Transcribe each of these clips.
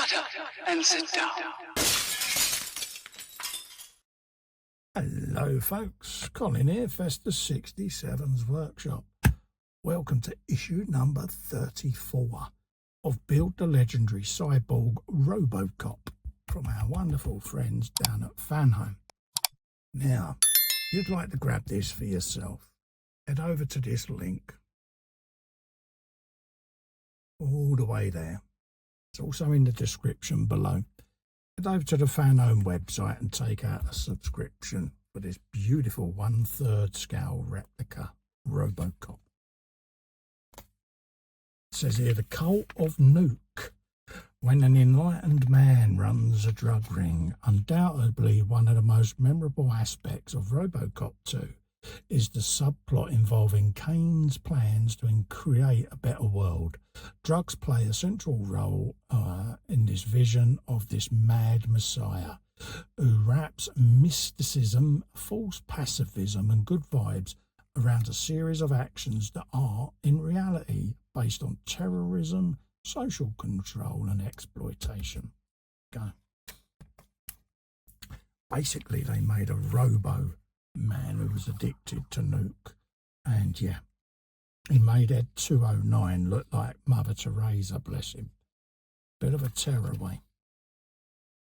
Shut up and sit down. Hello folks, Colin here, Festus 67's Workshop. Welcome to issue number 34 of Build the Legendary Cyborg RoboCop from our wonderful friends down at Fanhome. Now, if you'd like to grab this for yourself, head over to this link all the way there. It's also in the description below. Head over to the Fanhome website and take out a subscription for this beautiful 1/3 scale replica RoboCop. It says here, the cult of Nuke. When an enlightened man runs a drug ring, undoubtedly one of the most memorable aspects of RoboCop 2 is the subplot involving Kane's plans to create a better world. Drugs play a central role in this vision of this mad messiah who wraps mysticism, false pacifism and good vibes around a series of actions that are, in reality, based on terrorism, social control and exploitation. Go. Basically, they made a robo man who was addicted to Nuke, and yeah, he made Ed 209 look like Mother Teresa, bless him. Bit of a tearaway.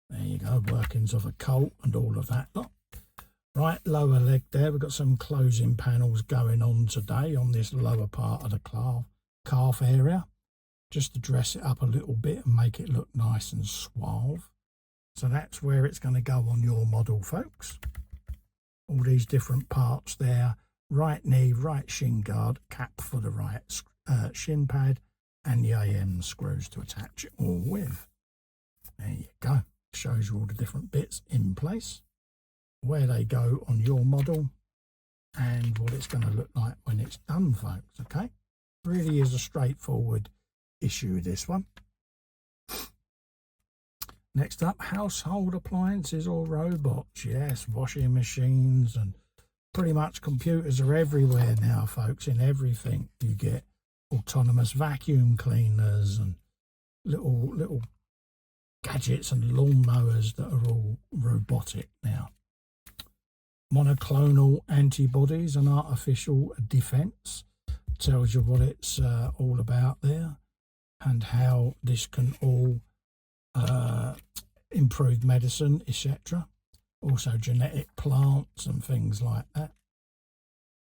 There you go, workings of a cult and all of that lot. Right, lower leg there, we've got some closing panels going on today on this lower part of the calf area, just to dress it up a little bit and make it look nice and suave. So that's where it's going to go on your model, folks. All these different parts there, right knee, right shin guard, cap for the right shin pad, and the AM screws to attach it all with. There you go. Shows you all the different bits in place, where they go on your model, and what it's going to look like when it's done, folks. Okay, really is a straightforward issue, this one. Next up, household appliances or robots. Yes, washing machines and pretty much computers are everywhere now, folks. In everything you get autonomous vacuum cleaners and little gadgets and lawnmowers that are all robotic now. Monoclonal antibodies and artificial defense tells you what it's all about there, and how this can all improve medicine, etc. Also genetic plants and things like that.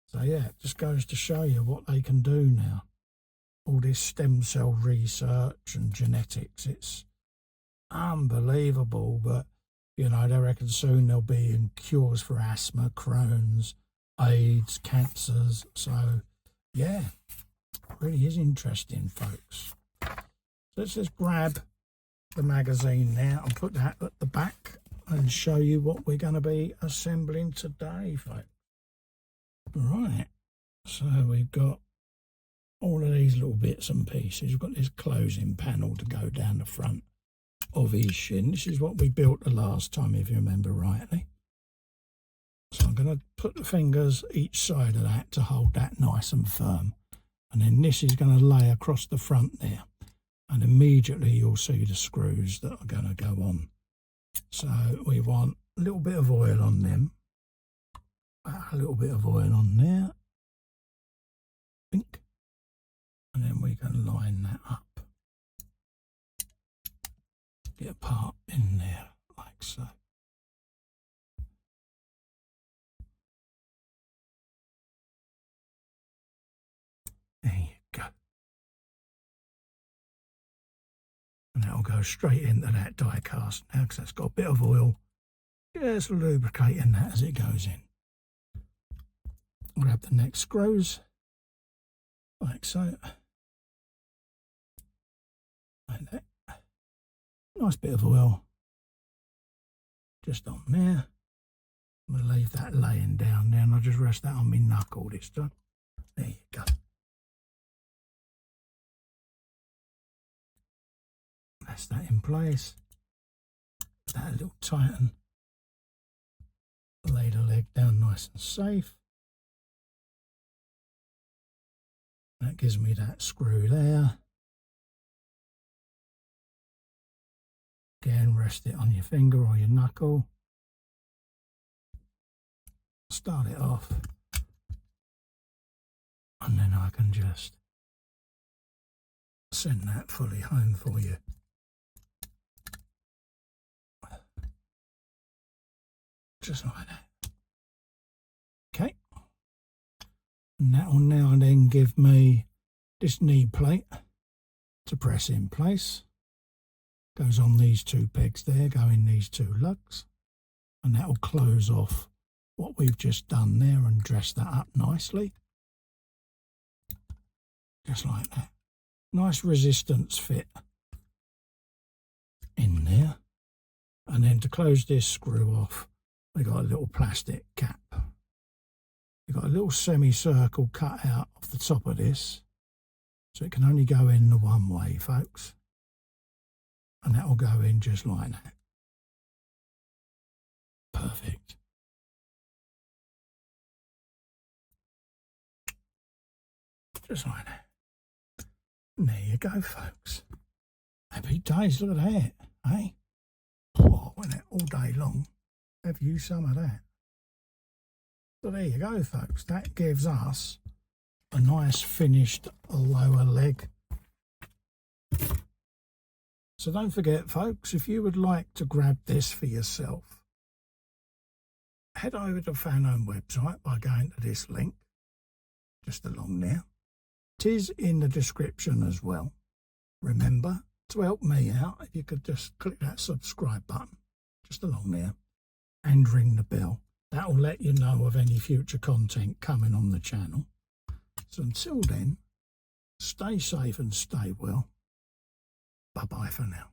So yeah, it just goes to show you what they can do now. All this stem cell research and genetics, it's unbelievable. But you know, they reckon soon there'll be cures for asthma, Crohn's, AIDS, cancers. So yeah, it really is interesting, folks. So let's just grab the magazine now and put that at the back and show you what we're going to be assembling today, folks. Right, so we've got all of these little bits and pieces. We've got this closing panel to go down the front of his shin. This is what we built the last time, if you remember rightly. So I'm going to put the fingers each side of that to hold that nice and firm, and then this is going to lay across the front there. And immediately you'll see the screws that are going to go on. So we want a little bit of oil on them. A little bit of oil on there. Think. And then we can line that up. Get a part in there, like so. There you go. And that'll go straight into that die cast now, because that's got a bit of oil, just lubricating that as it goes in. Grab the next screws, like so. Like that. Nice bit of oil just on there. I'm going to leave that laying down there, and I'll just rest that on my knuckle this time. There you go. That's that in place. That a little tighten. Lay the leg down nice and safe. That gives me that screw there. Again, rest it on your finger or your knuckle. Start it off. And then I can just send that fully home for you. Just like that. Okay. And that will now then give me this knee plate to press in place. Goes on these two pegs there, go in these two lugs. And that will close off what we've just done there and dress that up nicely. Just like that. Nice resistance fit in there. And then to close this screw off, we got a little plastic cap. We've got a little semicircle cut out of the top of this, so it can only go in the one way, folks. And that will go in just like that. Perfect. Just like that. And there you go, folks. Happy days, look at that, eh? Oh, went it all day long. Have you some of that? So there you go, folks. That gives us a nice finished lower leg. So don't forget, folks, if you would like to grab this for yourself, head over to Fanhome website by going to this link, just along there. It is in the description as well. Remember, to help me out, if you could just click that subscribe button, just along there, and ring the bell. That will let you know of any future content coming on the channel. So until then, stay safe and stay well. Bye-bye for now.